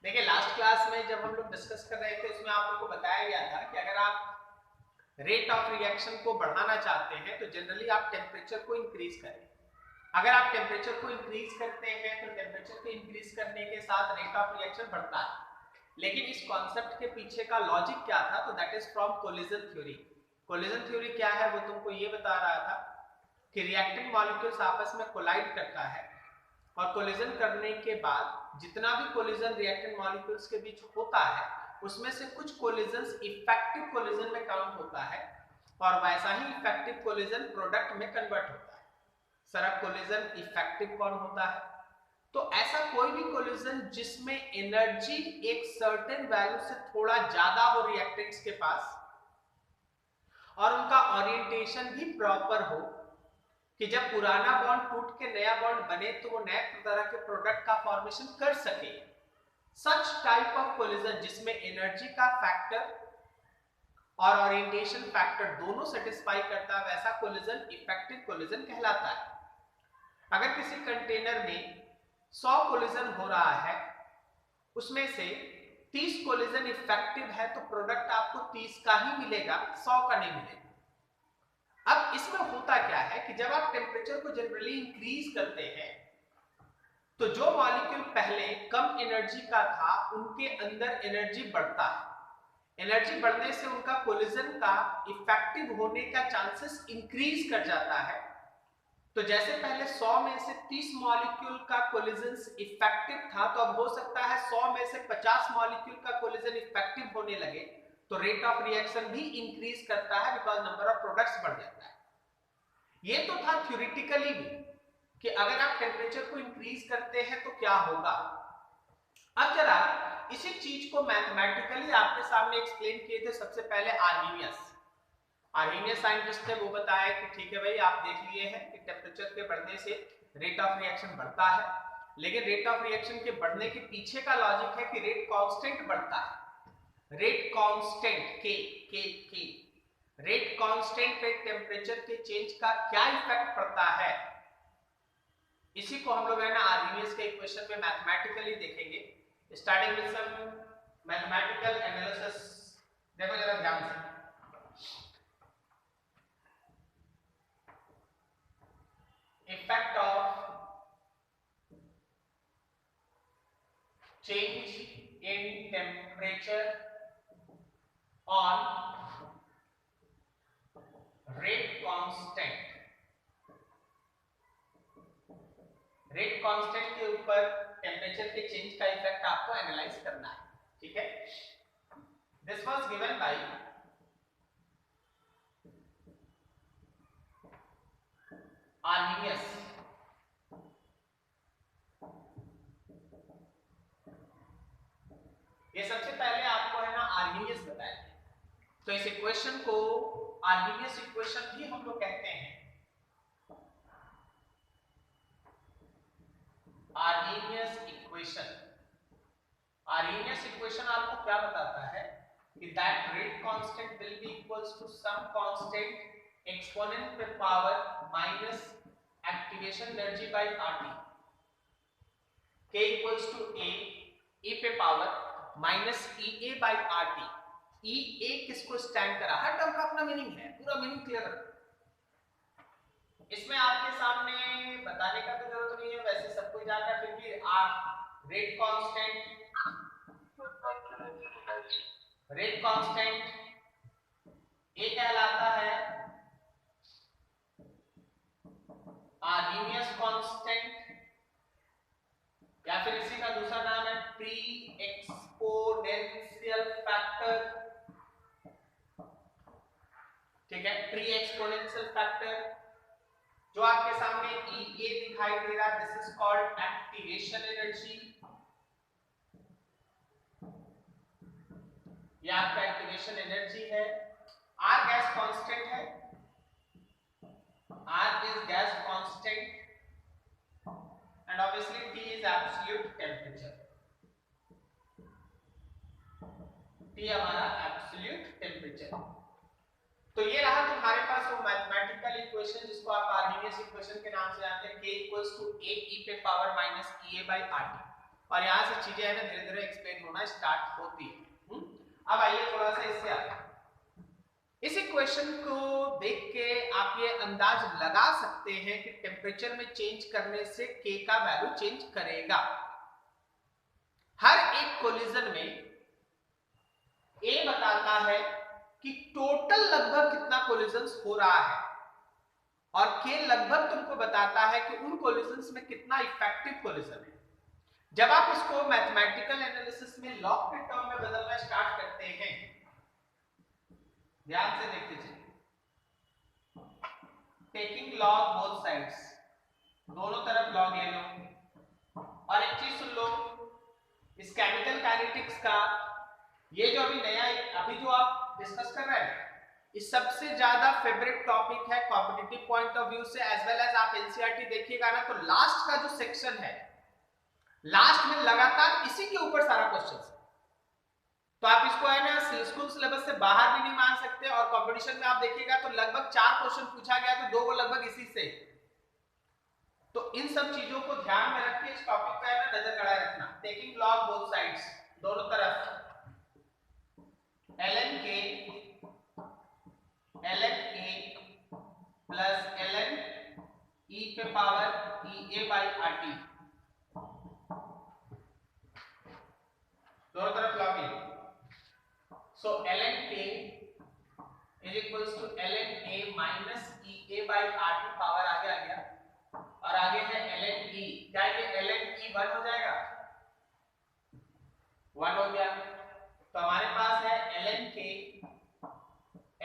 देखिए last class में जब हम लोग डिस्कस कर रहे थे उसमें आप लोगों को बताया गया था कि अगर आप रेट ऑफ रिएक्शन को बढ़ाना चाहते हैं तो जनरली आप टेम्परेचर को इंक्रीज करें। अगर आप टेम्परेचर को इंक्रीज करते हैं तो टेम्परेचर को इंक्रीज करने के साथ रेट ऑफ रिएक्शन बढ़ता है। लेकिन इस कॉन्सेप्ट के पीछे का लॉजिक क्या था, तो that is from collision theory. Collision theory क्या है वो तुमको ये बता रहा था कि रिएक्टिंग मॉलिक्यूल्स आपस में कोलाइड करता है और कोलिजन करने के बाद जितना भी कोलिजन रिएक्टेंट मॉलिक्यूल्स के बीच होता है उसमें से कुछ कोलिजन्स इफेक्टिव कोलिजन में काउंट होता है और वैसा ही इफेक्टिव कोलिजन प्रोडक्ट में कन्वर्ट होता है। सर अब कोलिजन इफेक्टिव कौन होता है? तो ऐसा कोई भी कोलिजन जिसमें एनर्जी एक सर्टेन वैल्यू से थोड़ा ज्यादा हो रिएक्टेंट्स के पास और उनका ओरिएंटेशन भी प्रॉपर हो कि जब पुराना बॉन्ड टूट के नया बॉन्ड बने तो वो नए तरह के प्रोडक्ट का फॉर्मेशन कर सके। सच टाइप ऑफ कोलिजन जिसमें एनर्जी का फैक्टर और ओरिएंटेशन फैक्टर दोनों सेटिस्फाई करता है वैसा कोलिजन इफेक्टिव कोलिजन कहलाता है। अगर किसी कंटेनर में 100 कोलिजन हो रहा है उसमें से 30 कोलिजन इफेक्टिव है तो प्रोडक्ट आपको 30 का ही मिलेगा, 100 का नहीं मिलेगा। अब इसमें होता क्या है कि जब आप टेम्परेचर को जनरली इंक्रीज करते हैं तो जो मॉलिक्यूल पहले कम एनर्जी का था उनके अंदर एनर्जी बढ़ता है। एनर्जी बढ़ने से उनका कोलिजन का इफेक्टिव होने का चांसेस इंक्रीज कर जाता है। तो जैसे पहले 100 में से 30 मॉलिक्यूल का कोलिजन इफेक्टिव था तो अब हो सकता है 100 में से 50 मॉलिक्यूल का कोलिजन इफेक्टिव होने लगे, तो रेट ऑफ रिएक्शन भी इंक्रीज करता है बिकॉज नंबर ऑफ प्रोडक्ट्स बढ़ जाता है। ये तो था थ्योरेटिकली भी कि अगर आप टेम्परेचर को इंक्रीज करते हैं तो क्या होगा। अब जरा इसी चीज को मैथमेटिकली आपके सामने एक्सप्लेन किए थे सबसे पहले आर्हीनियस साइंटिस्ट थे। वो बताया कि ठीक है भाई आप देख लिए हैं कि टेम्परेचर के बढ़ने से रेट ऑफ रिएक्शन बढ़ता है, लेकिन रेट ऑफ रिएक्शन के बढ़ने के पीछे का लॉजिक है कि रेट कांस्टेंट बढ़ता है। रेट कांस्टेंट के रेट कांस्टेंट पे टेम्परेचर के चेंज का क्या इफेक्ट पड़ता है, इसी को हम लोग है ना आर्हीनियस के इक्वेशन में मैथमेटिकली देखेंगे। Starting with some mathematical analysis. देखो जरा ध्यान से, effect of change in temperature on rate constant. Rate constant के ऊपर टेम्परेचर के चेंज का इफेक्ट आपको एनालाइज करना है, ठीक है। This was given by Arrhenius. ये सबसे पहले आपको है ना आर्हीनियस बताया, तो इस इक्वेशन को आर्हीनियस इक्वेशन भी हम लोग कहते हैं। आर्हीनियस इक्वेशन, आर्हीनियस इक्वेशन आपको क्या बताता है कि that rate constant will be equals to some constant exponent पे power minus activation energy by RT, k equals to a e पे power minus ea by RT. ea किसको stand करा, हर टर्म का अपना मीनिंग है, पूरा मीनिंग क्लियर रखो। इसमें आपके सामने बताने का तो जरूरत नहीं है, वैसे सबको जानना है, फिर भी रेट कांस्टेंट ए कहलाता है आर्हीनियस कांस्टेंट, या फिर इसी का दूसरा नाम है प्री एक्सपोनेंशियल फैक्टर, ठीक है। प्री एक्सपोनेंशियल फैक्टर जो आपके सामने E A दिखाई दे रहा है, this is called activation energy. ये आपका एक्टिवेशन एनर्जी है। R गैस कांस्टेंट है, R is gas constant and obviously T is absolute temperature. T हमारा एब्सोल्यूट टेम्परेचर। तो ये रहा तुम्हारे पास वो मैथमेटिकल इक्वेशन जिसको आप आर्हीनियस इक्वेशन के नाम से जानते हैं, k equals to a e पे power minus ea by rt। और यहाँ से चीजें है ना धीरे धीरे एक्सप्लेन होना स्टार्ट होती है। अब आइए थोड़ा सा इससे आगे, इस इक्वेशन को देख के आप ये अंदाज लगा सकते हैं कि टेम्परेचर में चेंज करने से K का वैल्यू चेंज करेगा। हर एक कोलिजन में A बताता है कि टोटल लगभग कितना कोलिजन्स हो रहा है और K लगभग तुमको बताता है कि उन कोलिजन्स में कितना इफेक्टिव कोलिजन है। जब आप इसको मैथमेटिकल एनालिसिस में लॉग के टर्म में बदलना स्टार्ट करते हैं, ध्यान से देख लीजिए, टेकिंग लॉग बोथ साइड्स, दोनों तरफ लॉग ले लो। और एक चीज सुन लो, इस केमिकल काइनेटिक्स का ये जो अभी नया अभी जो आप डिस्कस कर रहे हैं, इस सबसे ज्यादा फेवरेट टॉपिक है कॉम्पिटिटिव पॉइंट ऑफ व्यू से, एज वेल एज आप एनसीईआरटी देखिएगा ना तो लास्ट का जो सेक्शन है, लास्ट में लगातार इसी के ऊपर सारा क्वेश्चन है। तो आप इसको है ना स्कूल सिलेबस से बाहर भी नहीं मान सकते, और कंपटीशन में आप देखिएगा तो लगभग 4 क्वेश्चन पूछा गया तो 2 वो लगभग इसी से। तो इन सब चीजों को ध्यान में रख के इस टॉपिक पे है ना नजर गड़ाए रखना। टेकिंग लॉग बोथ साइड्स, दोनों तरफ ln A plus ln e पे पावर EA बाई RT, दोनों तरफ लॉग ले। So ln K is equals to ln A minus EA by RT, power आगे आ गया, और आगे है ln E, क्या ये ln E 1 हो जाएगा, 1 हो गया। तो हमारे पास है ln K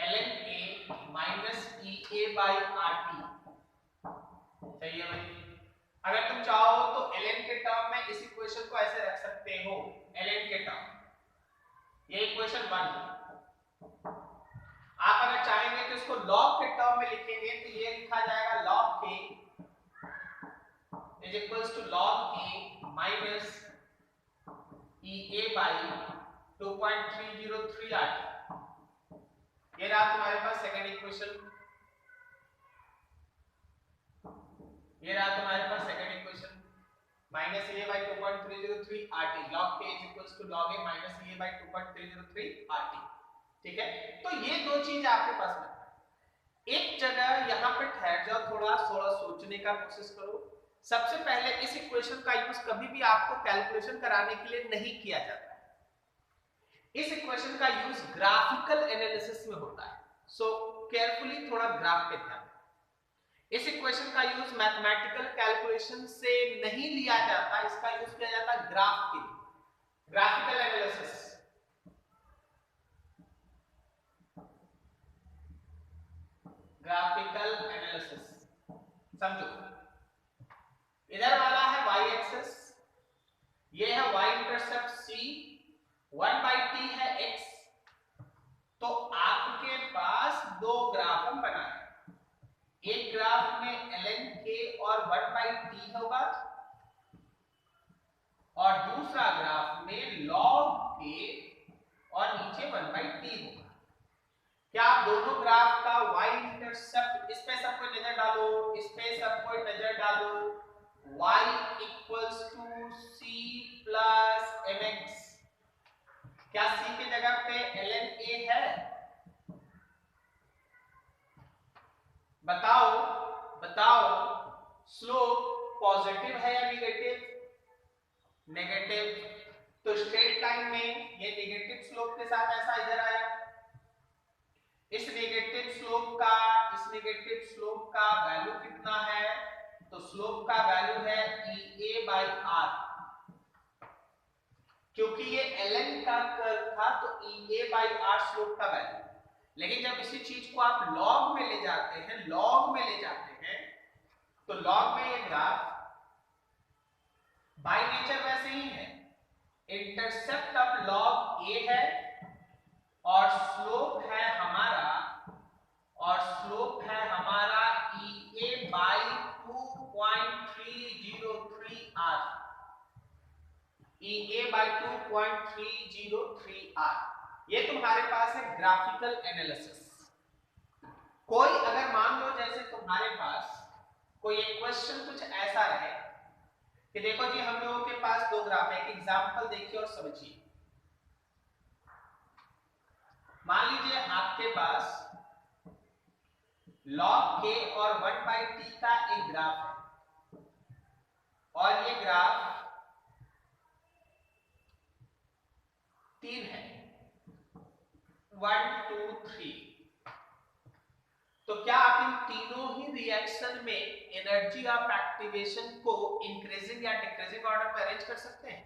ln A minus EA by RT, सही है भाई। अगर तुम चाहो तो ln के टर्म में इस इक्वेशन को ऐसे रख सकते हो, ln के टर्म, ये इक्वेशन 1। आप अगर चाहेंगे तो इसको लॉग के टर्म में लिखेंगे तो ये लिखा जाएगा log K is equals to log A minus EA by 2.303 RT। ये रहा तुम्हारे पास सेकंड इक्वेशन, ये रहा तुम्हारे पास second equation, minus EA by 2.303 RT, log K is equals to log A minus EA by 2.303 RT। ठीक है, तो ये दो चीज आपके पास में। एक जगह यहाँ पे ठहर जाओ, थोड़ा सोचने का कोशिश करो। सबसे पहले इस इक्वेशन का यूज कभी भी आपको कैलकुलेशन कराने के लिए नहीं किया जाता है, इस इक्वेशन का यूज ग्राफिकल एनालिसिस में होता है। सो केयरफुली थोड़ा ग्राफ पे ध्यान। इस इक्वेशन का यूज मैथमेटिकल कैलकुलेशन से नहीं लिया जाता, इसका यूज किया जाता है ग्राफ के लिए, ग्राफिकल एनालिसिस। ग्राफिकल एनालिसिस समझो, इधर वाला है y एक्सिस, ये है y इंटरसेप्ट c, 1/t है x। तो आपके पास दो ग्राफ हम बनाए, एक ग्राफ में ln k और 1/t होगा, और दूसरा ग्राफ में log k और नीचे 1/t होगा। क्या आप दोनों ग्राफ का y इंटरसेप्ट, इस पे सब कोई नजर डालो, इस पे सब कोई नजर डालो, y equals to c plus mx, क्या c की जगह पे ln a है? बताओ बताओ, स्लोप पॉजिटिव है या नेगेटिव? नेगेटिव। तो स्ट्रेट लाइन में ये नेगेटिव स्लोप के साथ ऐसा इधर आया, इस नेगेटिव स्लोप का वैल्यू कितना है? तो स्लोप का वैल्यू है EA बाई R, क्योंकि ये ln का कर्व था तो EA बाई R स्लोप का वैल्यू। लेकिन जब इसी चीज को आप लॉग में ले जाते हैं, तो लॉग में ये ग्राफ बाय नेचर वैसे ही है, इंटरसेप्ट ऑफ लॉग A है और स्लोप है हमारा EA by 2.303 R, EA by 2.303 R। ये तुम्हारे पास है ग्राफिकल एनालिसिस। कोई अगर मान लो जैसे तुम्हारे पास कोई एक क्वेश्चन कुछ ऐसा रहे कि देखो जी हम लोगों के पास दो ग्राफ है, एक एग्जांपल देखिए और समझिए। मान लीजिए आपके पास log k और 1/t का एक ग्राफ है और ये ग्राफ 3 है, 1 2 3। तो क्या आप इन तीनों ही रिएक्शन में एनर्जी ऑफ एक्टिवेशन को इंक्रीजिंग या डिक्रीजिंग ऑर्डर में अरेंज कर सकते हैं?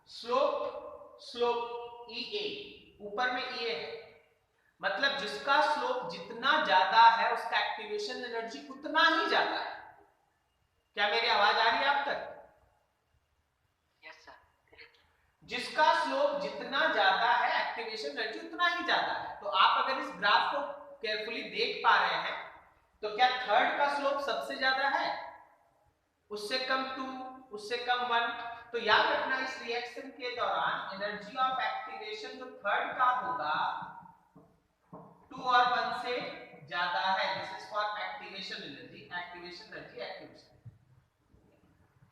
स्लोप EA, ऊपर में EA है, मतलब जिसका स्लोप जितना ज्यादा है उसका एक्टिवेशन एनर्जी उतना ही ज्यादा है। क्या मेरी आवाज आ रही है आप तक? Yes sir. जिसका स्लोप जितना ज्यादा है एक्टिवेशन एनर्जी उतना ही ज्यादा है। तो आप अगर इस ग्राफ को केयरफुली देख पा रहे हैं तो क्या थर्ड का स्लोप सबसे ज्यादा है, उससे कम 2, उससे कम 1? तो याद रखना इस रिएक्शन के दौरान एनर्जी ऑफ एक्टिवेशन जो थर्ड का होगा 2 और 1 से ज्यादा है। This is for activation energy, activation energy, activation.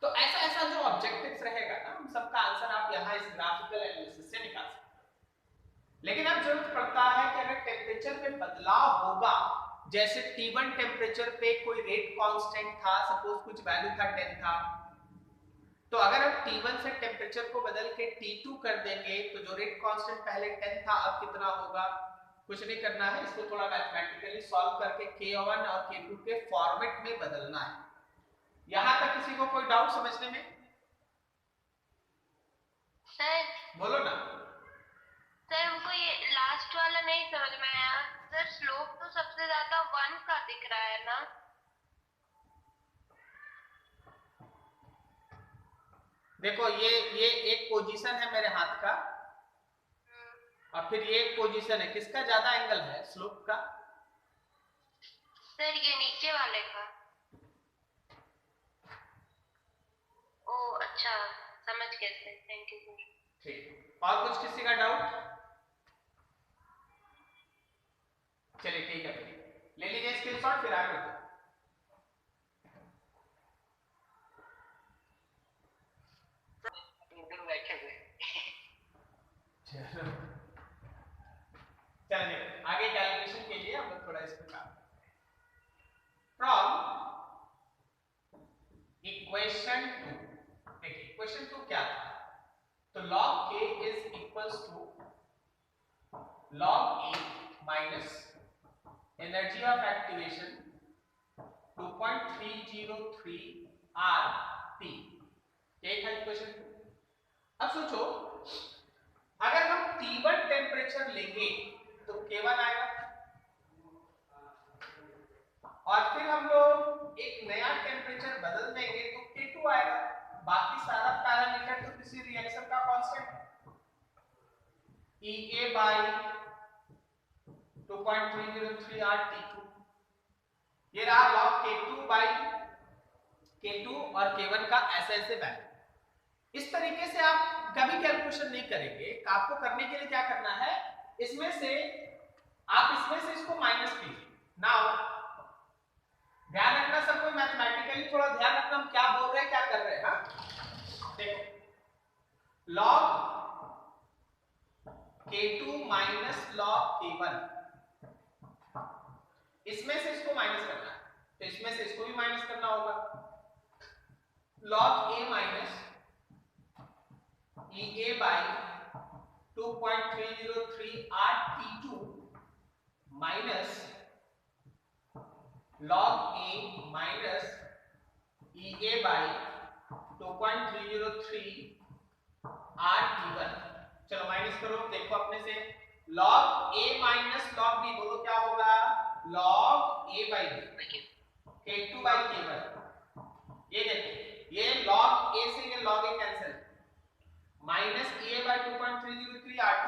तो ऐसा ऐसा जो ऑब्जेक्टिव्स रहेगा ना, उन सबका आंसर आप यहां इस ग्राफिकल एनालिसिस से निकाल सकते हैं। लेकिन अब जरूरत पड़ता है कि अगर टेम्परेचर में बदलाव होगा, जैसे T1 टेम्परेचर पे कोई रेट कांस्टेंट था, सपोज कुछ वैल्यू था 10 था, तो अगर हम T1 से टेम्परेचर को बदल के T2 कर देंगे तो जो रेट कांस्टेंट पहले 10 था अब कितना होगा? कुछ नहीं करना है, इसको थोड़ा मैथमेटिकली सॉल्व करके K1 और K2 के फॉर्मेट में बदलना है। यहां तक किसी को कोई डाउट समझने में? सर बोलो ना। सर हमको ये लास्ट वाला नहीं समझ में आया सर। स्लोप तो सबसे ज्यादा 1 का दिख रहा है ना? देखो ये एक पोजीशन है मेरे हाथ का और फिर ये एक पोजीशन है, किसका ज्यादा एंगल है स्लोप का? सर ये नीचे वाले का। ओ अच्छा, समझ गए सर, थैंक यू सर। ठीक, और कुछ किसी का डाउट? चलिए ठीक है, ले लीजिए स्क्रीनशॉट, फिर आगे बढ़ते हैं। चलिए आगे कैलकुलेशन के लिए हम लोग थोड़ा इस पर काम फ्रॉम इक्वेशन 2। देखिए इक्वेशन 2 क्या था? तो log k is equals to log a minus energy of activation 2.303 RT। एक है इक्वेशन 2। अब सोचो अगर हम T1 टेम्परेचर लेंगे तो K1 आएगा और फिर हम लोग एक नया टेम्परेचर बदल देंगे तो K2 आएगा। बाकी सारा पैरामीटर तो किसी रिएक्शन का कांस्टेंट है, EA बाय 2.303 RT2। ये रहा log K2 बाय K2 और K1 का ऐसे ऐसे वैल्यू। इस तरीके से आप कभी कैलकुलेशन नहीं करेंगे। आपको करने के लिए क्या करना है, इसमें से इसको माइनस कीजिए। नाउ ध्यान रखना सब कोई, मैथमेटिकली थोड़ा ध्यान रखना हम क्या बोल रहे हैं क्या कर रहे हैं। हाँ देखो log K2 minus log K1, इसमें से इसको माइनस करना है तो इसमें से इसको भी माइनस करना होगा। log A minus EA by 2.303 RT2 minus log A minus EA by 2.303 RT1। चलो माइनस करो, देखो अपने से log A minus log B बोलो क्या होगा? log A by B, K2 by K1। ये देखो ये log A से ये log A cancel, minus EA by 2.303 R2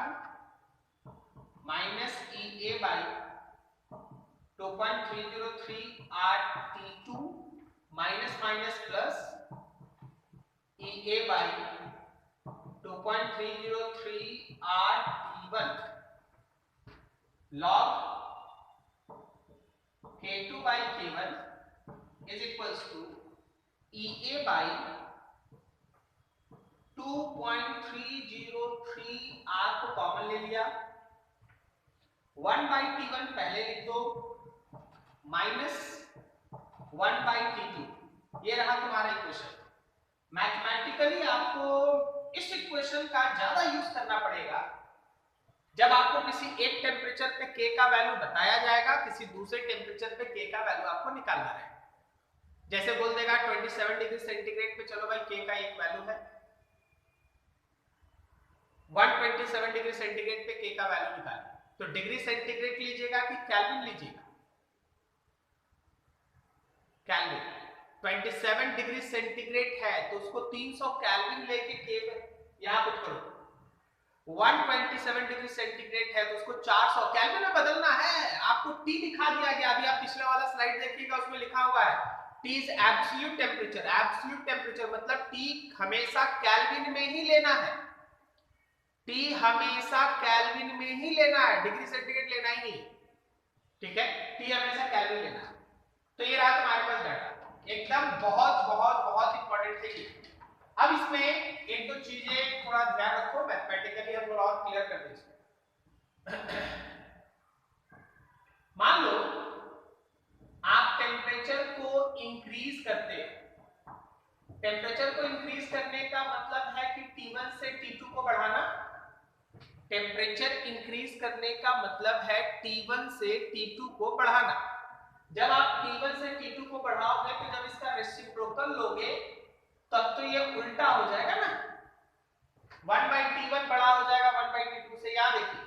minus EA by 2.303 RT2 minus minus plus EA by 2.303 RT1 log K2 by K1 is equals to EA by 2.303 R को common ले लिया, 1 by T1 पहले लिख दो, minus 1 by T2। ये रहा तुम्हारा equation. Mathematically आपको इस इक्वेशन का ज्यादा यूज करना पड़ेगा जब आपको किसी एक टेम्परेचर पे K का वैल्यू बताया जाएगा, किसी दूसरे टेम्परेचर पे K का वैल्यू आपको निकालना है। जैसे बोल देगा 27 डिग्री सेंटीग्रेड पे चलो भाई K का एक वैल्यू है, 127 डिग्री सेंटीग्रेड पे K का वैल्यू निकालें, तो डिग्री सेंटीग्रेड लीजिएगा कि केल्विन लीजिएगा? केल्विन। 27 डिग्री सेंटीग्रेड है तो उसको 300 केल्विन लेके K यहां पुट करो। 127 डिग्री सेंटीग्रेड है तो उसको 400 केल्विन में बदलना है। आपको T दिखा दिया गया, अभी आप पिछले वाला स्लाइड देखिएगा, उसमें लिखा हुआ है T is absolute temperature. Absolute temperature मतलब T हमेशा केल्विन में ही लेना है, T हमेशा केल्विन में ही लेना है, डिग्री सेंटीग्रेड लेना ही नहीं, ठीक है? T हमेशा केल्विन लेना है। तो ये रहा तुम्हारे पास डाटा, एकदम बहुत बहुत बहुत इंपॉर्टेंट है ये। अब इसमें एक दो चीजें थोड़ा ध्यान रखो, मैथमेटिकली हम थोड़ा और क्लियर कर दें इसमें। मान लो आप टेम्परेचर को इंक्रीज करते हैं, टेम्परेचर को इंक्रीज करने का मतलब है कि T1 से T2 को बढ़ाना। टेम्परेचर इंक्रीज करने का मतलब है T1 से T2 को बढ़ाना। जब आप T1 से T2 को बढ़ाओगे तो जब इसका रेसिप्रोकल लोगे तब तो ये उल्टा हो जाएगा ना, 1 बाई T1 बड़ा हो जाएगा 1 बाई T2 से। याद देखिए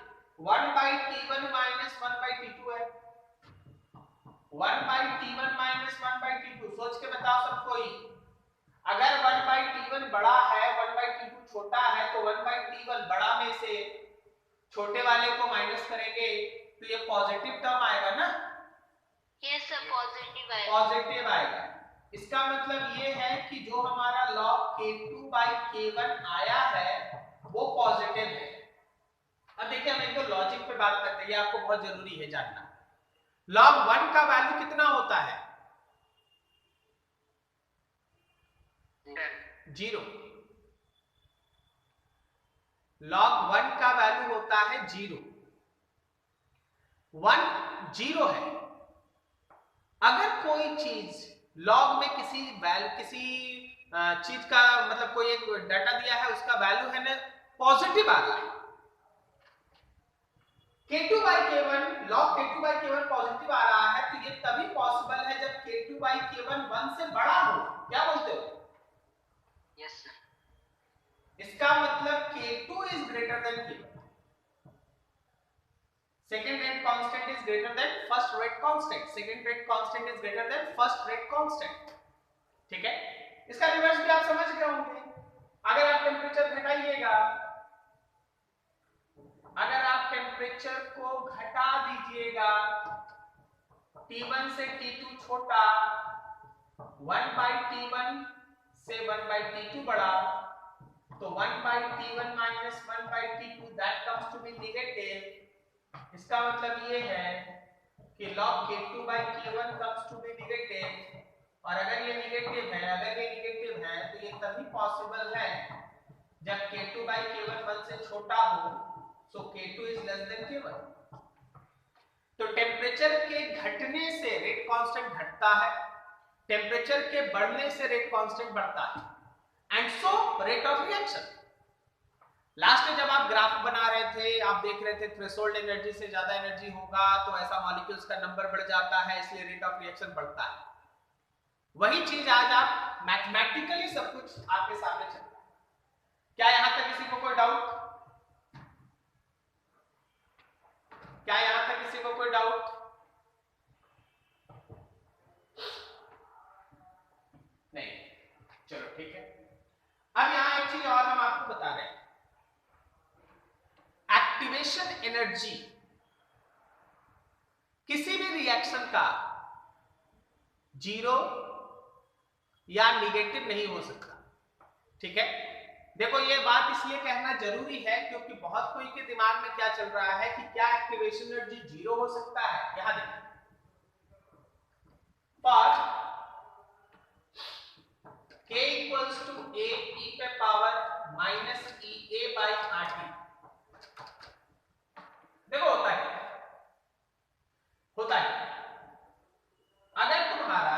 1 by T1 minus 1 by T2 है, 1 by T1 minus 1 by T2। सोच के बताओ सब कोई, अगर 1 बाई T1 बड़ा है 1 बाई T2 छोटा है तो 1 बाई T1 बड़ा में से छोटे वाले को माइनस करेंगे तो ये पॉजिटिव टर्म आएगा ना? यस सर, पॉजिटिव आएगा। पॉजिटिव आएगा। इसका मतलब ये है कि जो हमारा log K2 by K1 आया है वो पॉजिटिव है। अब देखिए हम एक तो लॉजिक पे बात करते हैं, ये आपको बहुत जरूरी है जानना। log 1 का वैल्यू कितना होता है? 0। log 1 का वैल्यू होता है 0। 1 0 है। अगर कोई चीज log में किसी चीज का मतलब कोई एक डाटा दिया है, उसका वैल्यू है ना पॉजिटिव आ रहा है, K2 by K1 log K2 by K1 positive आ रहा है, तो ये तभी पॉसिबल है जब K2 by K1 1 से बड़ा हो। क्या बोलते हो? Yes sir. इसका मतलब K2 is greater than K1, second rate constant is greater than first rate constant, second rate constant is greater than first rate constant, ठीक है? इसका रिवर्स भी आप समझ गए होंगे। अगर आप टेम्परेचर घटाइएगा, अगर आप टेम्परेचर को घटा दीजिएगा, T1 से T2 छोटा, 1 by T1 से 1 by T2 बड़ा, तो 1 by T1 minus 1 by T2 that comes to be negative। इसका मतलब ये है कि log K2 by K1 comes to be negative, और अगर ये नेगेटिव है, तो ये तभी पॉसिबल है जब K2 by K1 1 से छोटा हो, so K2 is less than K1। तो टेम्परेचर के घटने से रेट कांस्टेंट घटता है, टेम्परेचर के बढ़ने से रेट कांस्टेंट बढ़ता है, and so rate of reaction. Last में जब आप ग्राफ बना रहे थे, आप देख रहे थे थ्रेशोल्ड एनर्जी से ज्यादा एनर्जी होगा तो ऐसा मॉलिक्यूल्स का नंबर बढ़ जाता है, इसलिए रेट ऑफ रिएक्शन बढ़ता है। वही चीज आज आप मैथमेटिकली सब कुछ आपके सामने चल रहा है। क्या यहां तक किसी को कोई डाउट? क्या यहां तक किसी को कोई डाउट? नहीं, चलो ठीक है। अब यहां एक चीज और हम आपको बता रहे हैं, एक्टिवेशन एनर्जी किसी भी रिएक्शन का जीरो या निगेटिव नहीं हो सकता, ठीक है? देखो ये बात इसलिए कहना जरूरी है क्योंकि बहुत कोई के दिमाग में क्या चल रहा है कि क्या एक्टिवेशन एनर्जी जीरो हो सकता है। यहां देखिए, पर माइनस EA बाई RT। देखो होता है, होता है अगर तुम्हारा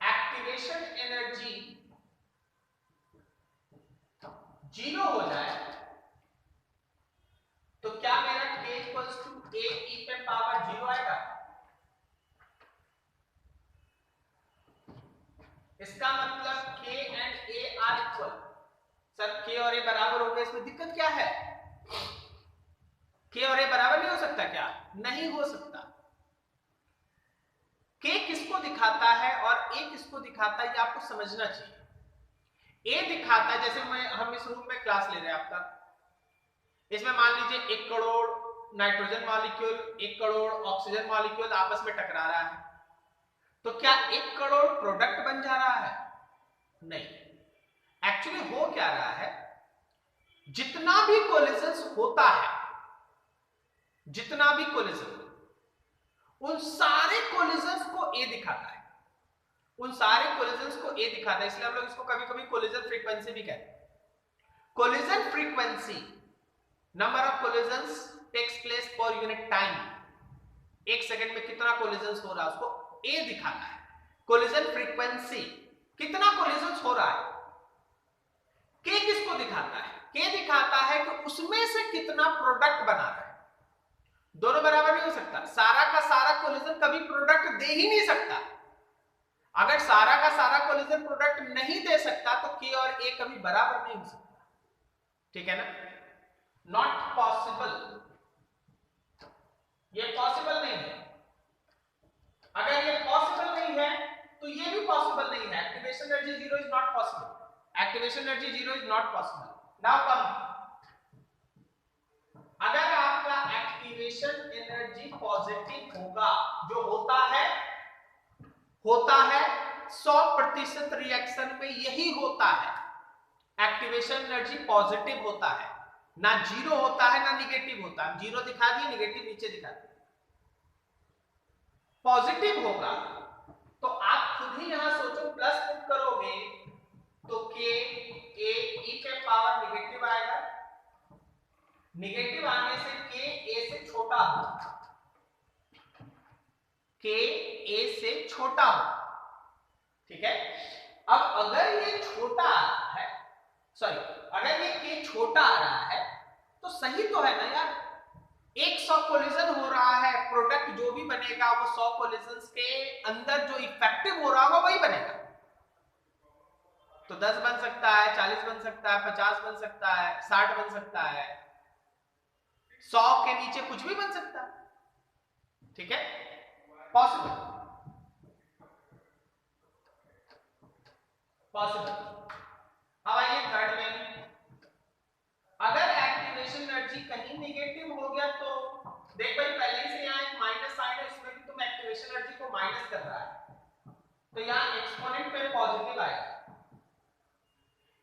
एक्टिवेशन एनर्जी 0 हो जाए तो क्या मेरा K equals to A e पे पावर 0 आएगा? इसका मतलब K and A are equal. Sir K और A बराबर हो गए, इसमें दिक्कत क्या है? K और A बराबर नहीं हो सकता क्या? नहीं हो सकता। K किसको दिखाता है और A किसको दिखाता है, ये आपको समझना चाहिए। A दिखाता है, जैसे हम इस रूम में क्लास ले रहे हैं आपका, इसमें मान लीजिए 1 crore nitrogen molecule 1 crore oxygen molecule आपस में टकरा रहा है, तो क्या 1 करोड़ प्रोडक्ट बन जा रहा है? नहीं। एक्चुअली हो क्या रहा है, जितना भी कोलिजन्स होता है, जितना भी कोलिजन, उन सारे कोलिजन्स को A दिखाता है, उन सारे कोलिजन्स को A दिखाता है। इसलिए हम लोग इसको कभी कभी कोलिजन फ्रीक्वेंसी भी कहते हैं। Collision frequency, number of collisions takes place per unit time, एक सेकंड में कितना कोलिजन्स हो रहा है उसको A दिखाता है। कोलिजन फ्रीक्वेंसी, कितना कोलिजन्स हो रहा है। K किसको दिखाता है? K दिखाता है कि उसमें से कितना प्रोडक्ट बना रहा है। दोनों बराबर नहीं हो सकता, सारा का सारा कोलिजन कभी प्रोडक्ट दे ही नहीं सकता। अगर सारा का सारा कोलिजन प्रोडक्ट नहीं दे सकता तो K और A कभी बराबर नहीं हो सकता, ठीक है ना? नॉट पॉसिबल, ये पॉसिबल नहीं है। अगर ये पॉसिबल नहीं है तो ये भी पॉसिबल नहीं है। Activation energy 0 is not possible, activation energy 0 is not possible. Now come, अगर आपका एक्टिवेशन एनर्जी पॉजिटिव होगा, जो होता है 100% रिएक्शन में यही होता है, एक्टिवेशन एनर्जी पॉजिटिव होता है, ना 0 होता है ना निगेटिव होता है। 0 दिखा दिए, निगेटिव नीचे दिखा दिए। पॉजिटिव होगा तो आप खुद ही यहां सोचो, प्लस पुट करोगे तो K A e पे पावर निगेटिव आएगा, निगेटिव आने से K A से छोटा हो, K A से छोटा हो, ठीक है? अब अगर ये छोटा आ रहा है, सॉरी, अगर ये K छोटा आ रहा है तो सही तो है ना यार, 100 कोलिजन हो रहा है, प्रोडक्ट जो भी बनेगा वो 100 कोलिजन्स के अंदर जो इफेक्टिव हो रहा होगा वही बनेगा। तो 10 बन सकता है, 40 बन सकता है, 50 बन सकता है, 60 बन सकता है, 100 के नीचे कुछ भी बन सकता है, ठीक है? Possible, possible. अब आइए थर्ड में, अगर एक्टिवेशन एनर्जी कहीं निगेटिव हो गया तो देख भाई, पहले से यहाँ एक माइनस साइन है, इसमें भी तुम एक्टिवेशन एनर्जी को माइनस कर रहा है, तो यहाँ एक्सपोनेंट पे पॉजिटिव आएगा।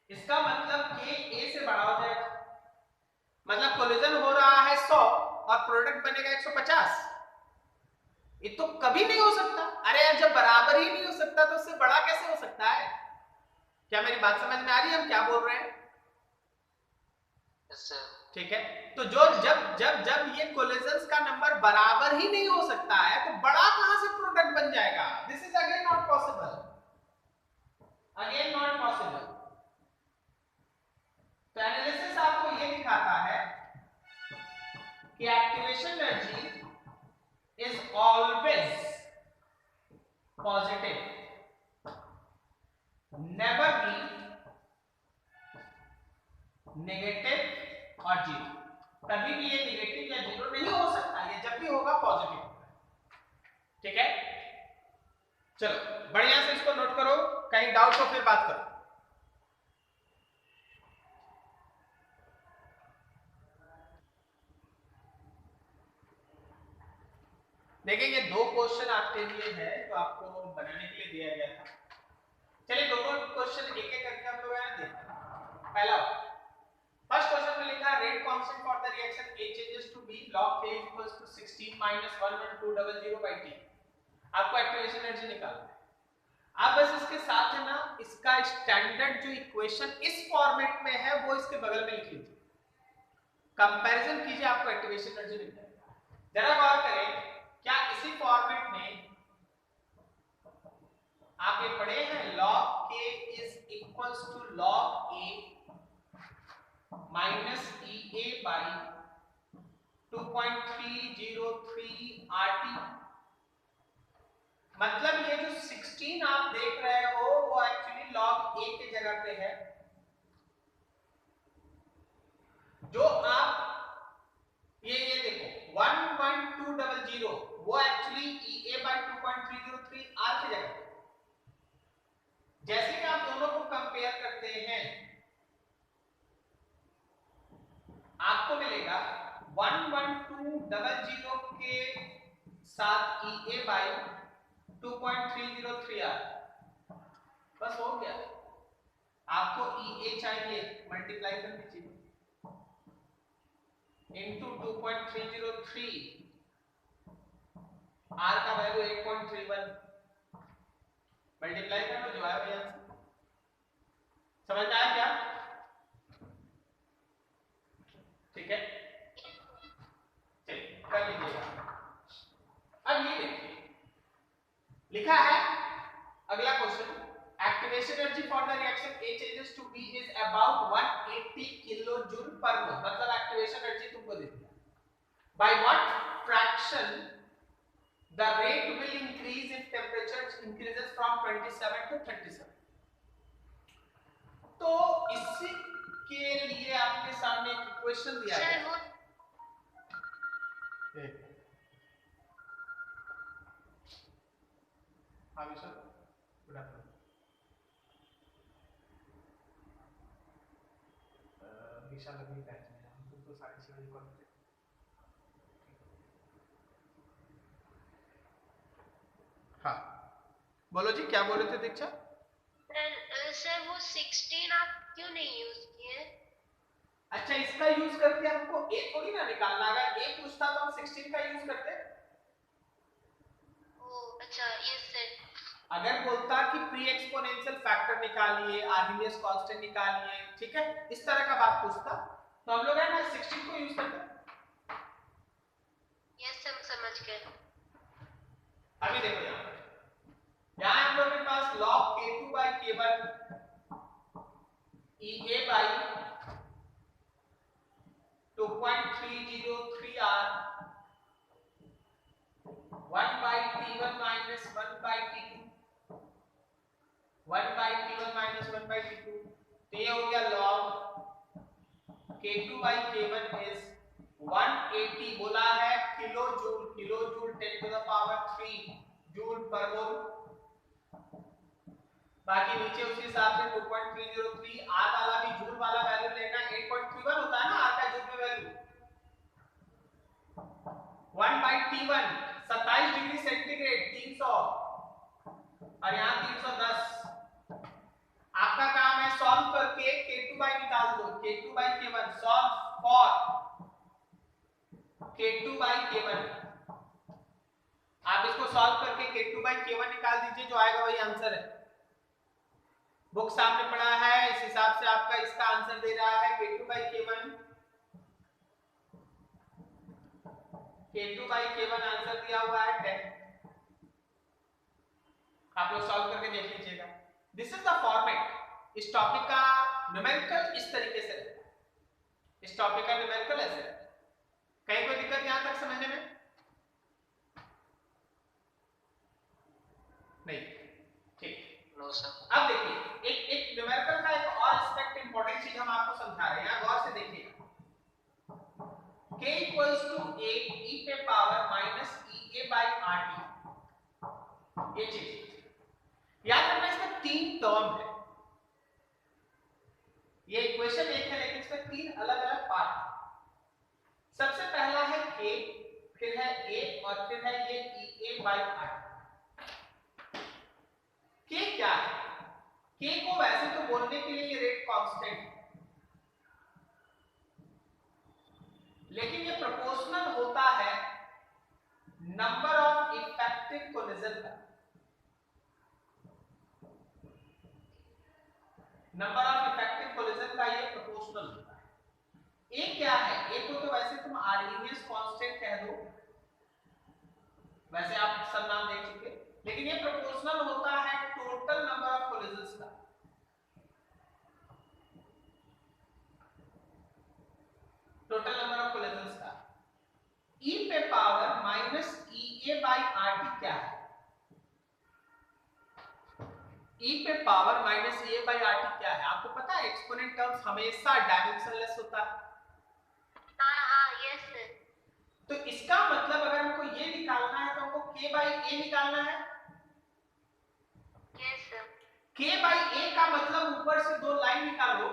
इसका मतलब K A से बड़ा हो जाएगा, मतलब कोलिजन हो रहा है 100 और प्रोडक्ट बनेगा 150। ये तो कभी नहीं हो सकता। अरे यार, जब बराबर ही नहीं हो सकता तो उससे बड़ा कैसे हो सकता है? क्या मेरी बात समझ में आ रही है हम क्या बोल रहे हैं? ठीक है, तो जो जब जब जब ये कोलिजन्स का नंबर बराबर ही नहीं हो सकता है तो बड़ा कहां से प्रोडक्ट बन जाएगा? This is again not possible, again not possible. तो एनालिसिस आपको ये दिखाता है कि activation energy is always positive, never be negative और 0। कभी भी ये नेगेटिव या 0 नहीं हो सकता, ये जब भी होगा पॉजिटिव होगा, ठीक है? चलो बढ़िया से इसको नोट करो, कहीं डाउट हो फिर बात करो। देखिए ये 2 क्वेश्चन आपके लिए है तो आपको बनाने के लिए दिया गया था। चलिए दोनों क्वेश्चन एक एक करके हम लोग देखते हैं। पहला फर्स्ट क्वेश्चन में लिखा है rate constant for the reaction A changes to B log K equals to 16 minus 11200 by T। आपको एक्टिवेशन एनर्जी निकालना है। आप बस इसके साथ है ना इसका स्टैंडर्ड जो इक्वेशन इस फॉर्मेट में है वो इसके बगल में लिख लीजिए, कंपैरिजन कीजिए, आपको एक्टिवेशन एनर्जी मिल जाएगा। जरा गौर करें, क्या इसी फॉर्मेट में आप ये पढ़े हैं log k is equals to log a minus EA by 2.303 RT। मतलब ये जो 16 आप देख रहे हो वो एक्चुअली log a के जगह पे है, जो आप ये देखो 1.200 वो एक्चुअली EA बाई 2.303 R के जगह पे। जैसे कि आप दोनों को कंपेयर करते हैं आपको मिलेगा 11200 के साथ EA बाई 2.303 R, बस हो गया। आपको EA चाहिए, मल्टीप्लाई कर दीजिए इनटू 2.303, R का वैल्यू 8.31, मल्टीप्लाई कर लो जो है वही आंसर। समझ में आया क्या? ठीक है, चलिए कर लीजिएगा। अब ये देखिए लिखा है अगला question, activation energy for the reaction A changes to B is about 180 kilojoule पर मोल, मतलब एक्टिवेशन एनर्जी तुमको दे दिया। By what fraction the rate will increase if temperature increases from 27 to 37? तो इसी के लिए आपके सामने एक इक्वेशन दिया गया है। हाँ विशाल, गुड आफ्टरनून। विशाल अभी बैच में है, हम तो 6:30 कॉल करते हैं। हाँ बोलो जी, क्या बोल रहे थे दीक्षा? सर वो 16 आप क्यों नहीं यूज किए? अच्छा, इसका यूज करके हमको A थोड़ी ना निकालना, अगर A पूछता तो हम 16 का यूज करते। अच्छा यस सर। अगर बोलता कि प्री एक्सपोनेंशियल फैक्टर निकालिए, आर्हिनियस कांस्टेंट निकालिए, ठीक है, इस तरह का बात पूछता तो हम लोग है ना 16 को यूज करते। यस हम समझ गए। अभी देखो यहाँ हम लोग के पास log k2 by k1 EA by 2.303 R 1 by T1 minus 1 by T2 1 by T1 minus 1 by T2, तो ये हो गया log k2 by k1 is 180 बोला है kilojoule, kilojoule 10 to the power 3 joule per mole. बाकी नीचे उसी हिसाब से 2.303 R वाला भी जूल वाला वैल्यू लेना, 8.31 होता है ना R का जूल में value. 1 by T1 27 degree centigrade 300 और यहाँ 310। आपका काम है सॉल्व करके k2 by निकाल दो, k2 by k1 solve for k2 by k1। आप इसको सॉल्व करके k2 by k1 निकाल दीजिए, जो आएगा वही आंसर है। बुक सामने पड़ा है, इस हिसाब से आपका इसका आंसर दे रहा है k2 by k1। k2 by k1 answer दिया हुआ है 10। आप लोग सॉल्व करके देख लीजिएगा। This is the format. इस टॉपिक का न्यूमेरिकल इस तरीके से रहता है, इस टॉपिक का न्यूमेरिकल ऐसे रहता है। कहीं कोई दिक्कत यहां तक समझने में? नहीं, ठीक। No sir. अब देखिए एक न्यूमेरिकल का एक और एस्पेक्ट इंपॉर्टेंट चीज हम आपको समझा रहे हैं, यहां गौर से देखिएगा। k equals to a e पे power minus EA by RT, ये चीज याद रखना। इसमें 3 टर्म है, ये इक्वेशन एक है लेकिन इसमें 3 अलग अलग पार्ट है। सबसे पहला है k, फिर है a और फिर है ये EA by RT। k क्या है? k को वैसे तो बोलने के लिए ये रेट कांस्टेंट है, लेकिन ये प्रोपोर्शनल होता है नंबर ऑफ इफेक्टिव कोलिजन का। नंबर ऑफ इफेक्टिव कोलिजन का ये प्रोपोर्शनल होता है। ए क्या है, ए को तो वैसे तुम आर्गेनियस कांस्टेंट कह दो, वैसे आप सब नाम देख चुके, लेकिन ये प्रोपोर्शनल होता है टोटल नंबर ऑफ कोलिजन्स का। टोटल नंबर ऑफ कोलिजन्स का e पे power minus EA by RT क्या है? e पे power minus EA by RT क्या है? आपको पता है एक्सपोनेंट टर्म्स हमेशा डायमेंशनलेस होता है। हाँ यस सर। तो इसका मतलब अगर हमको ये निकालना है तो हमको k बाई a निकालना है। Yes sir. k by a का मतलब ऊपर से दो लाइन निकालो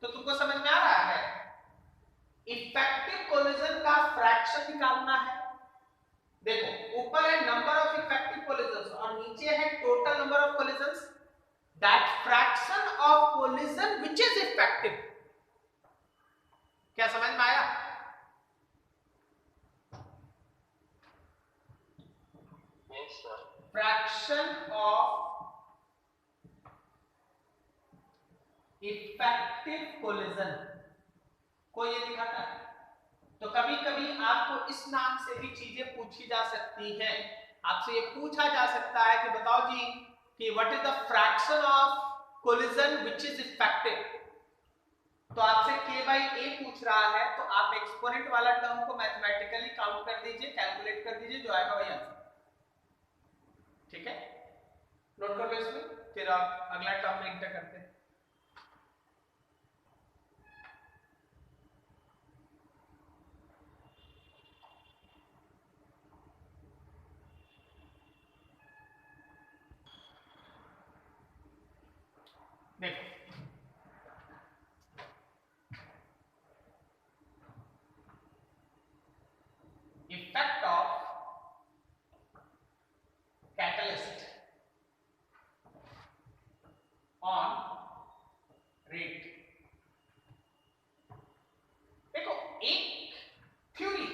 तो तुमको समझ में आ रहा है। इफेक्टिव कोलिजन का फ्रैक्शन निकालना है। देखो ऊपर है नंबर ऑफ इफेक्टिव कोलिजन्स और नीचे है total number of collisions, that fraction of collision which is effective. क्या समझ में आया? Yes sir. Fraction of effective collision को ये दिखाता है। तो कभी कभी आपको इस नाम से भी चीजें पूछी जा सकती हैं। आपसे ये पूछा जा सकता है कि बताओ जी कि what is the fraction of collision which is effective. तो आपसे k बाई a पूछ रहा है तो आप एक्सपोनेंट वाला टर्म को मैथमेटिकली काउंट कर दीजिए, कैलकुलेट कर दीजिए, जो आएगा वही आंसर। ठीक है, नोट कर लो इसमें, फिर आप अगला टर्म में इंटर करते हैं। देखो effect of catalyst on rate. देखो एक थ्योरी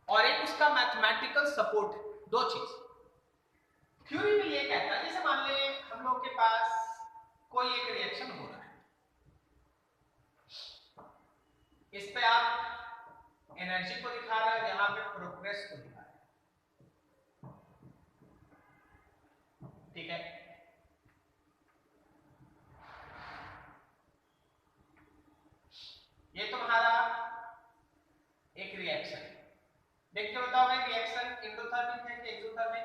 और एक उसका मैथमेटिकल सपोर्ट, दो चीज। थ्योरी में ये कहता है, जैसे मान ले हम लोग के पास कोई एक रिएक्शन हो रहा है, इस पे आप एनर्जी को दिखा रहे हो, यहां पे प्रोग्रेस को दिखा रहे हो। ठीक है, ये तुम्हारा एक रिएक्शन। देख के बताओ भाई, रिएक्शन एंडोथर्मिक है कि एक्सोथर्मिक?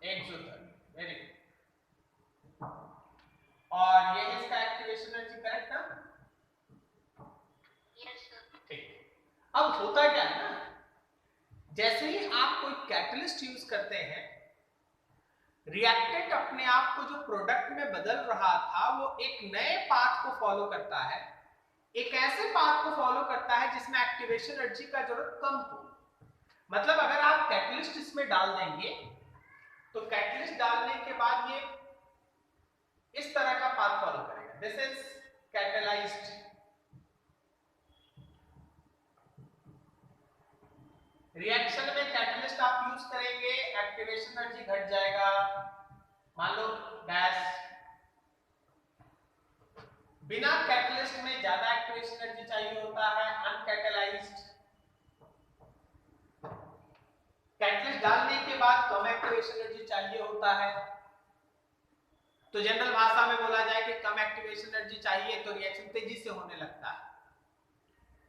Exothermic, very good. और ये है इसका एक्टिवेशन एनर्जी, करेक्ट ना? Yes sir. ठीक। अब होता क्या है ना, जैसे ही आप कोई कैटलिस्ट यूज करते हैं, रिएक्टेंट अपने आप को जो प्रोडक्ट में बदल रहा था वो एक नए पाथ को फॉलो करता है, एक ऐसे पाथ को फॉलो करता है जिसमें एक्टिवेशन एनर्जी का जरूरत कम हो। मतलब अगर आप कैटलिस्ट इसमें डाल देंगे तो कैटलिस्ट डालने के बाद ये इस तरह का पाथ फॉलो करेगा। This is catalysed. रिएक्शन में कैटलिस्ट आप यूज करेंगे, एक्टिवेशन एनर्जी घट जाएगा। मान लो डैश, बिना कैटलिस्ट में ज्यादा एक्टिवेशन एनर्जी चाहिए होता है, अनकैटलाइज्ड। कैटलिस्ट डालने के बाद कम एक्टिवेशन एनर्जी चाहिए होता है। तो जनरल भाषा में बोला जाए कि कम एक्टिवेशन एनर्जी चाहिए तो रिएक्शन तेजी से होने लगता है,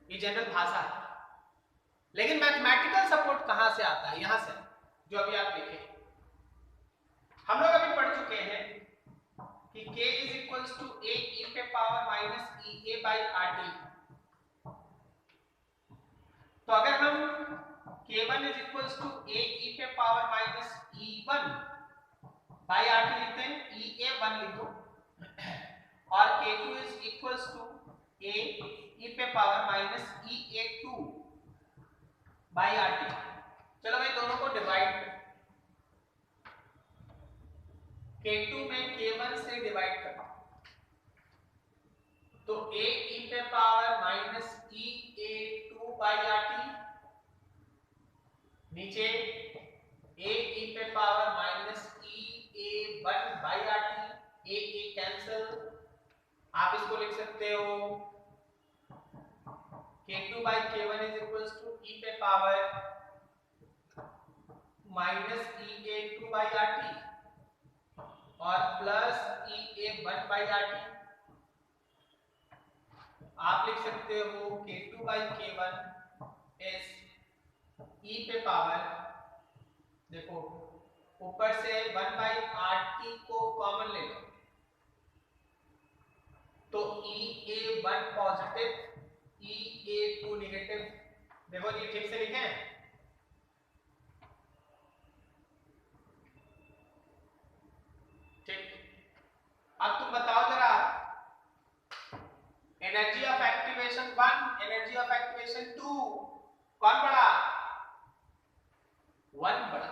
ये जनरल भाषा है। लेकिन मैथमेटिकल सपोर्ट कहां से आता है? यहां से, जो अभी आप लिखे। हम लोग अभी पढ़ चुके हैं कि k is equals to a e पे power minus EA by RT। तो अगर हम k1 is equals to a e पे power minus E1 by RT लिखते हैं, EA1 लिखो, और k2 is equals to a e पे power minus EA2 by RT। चलो भाई दोनों को डिवाइड करो, k2 में k1 से डिवाइड करो तो a e पे power minus EA2 by RT, नीचे ए ई पे power minus E A 1 by R T, A cancel, आप इसको लिख सकते हो k2 by k1 is equals to E पे power minus E A 2 by R T और plus E A 1 by R T. आप लिख सकते हो k2 बाई k1 इज ई पे पावर, देखो ऊपर से 1 बाई आर टी को कॉमन ले लो तो ई A 1 positive E A 2 negative. देखो जी ठीक से लिखे, ठीक। अब तुम बताओ जरा, energy of activation 1, energy of activation 2, कौन बड़ा? 1 बड़ा।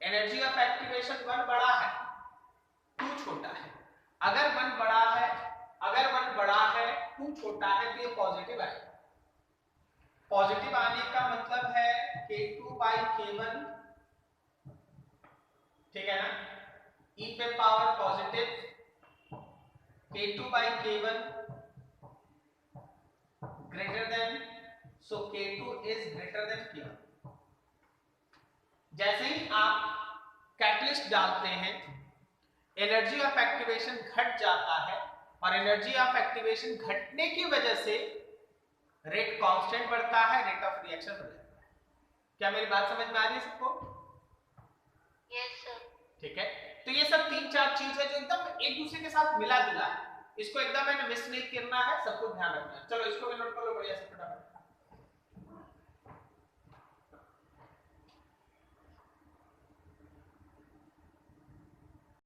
एनर्जी ऑफ एक्टिवेशन 1 बड़ा है, 2 छोटा है। अगर 1 बड़ा है, अगर 1 बड़ा है 2 छोटा है तो ये पॉजिटिव आएगा। पॉजिटिव आने का मतलब है k2 बाई k1, ठीक है ना, e पे power positive k2 by k1 greater than, so k2 is greater than k1। जैसे ही आप कैटलिस्ट डालते हैं एनर्जी ऑफ एक्टिवेशन घट जाता है और एनर्जी ऑफ एक्टिवेशन घटने की वजह से रेट कांस्टेंट बढ़ता है, रेट ऑफ रिएक्शन बढ़ जाता है। क्या मेरी बात समझ में आ रही है सबको? Yes sir. ठीक है, तो ये सब 3-4 चीज है जो एकदम एक दूसरे के साथ मिला जुला है, इसको एकदम मैंने मिस नहीं करना है, सबको ध्यान रखना है। चलो इसको भी नोट कर लो बढ़िया से फटाफट।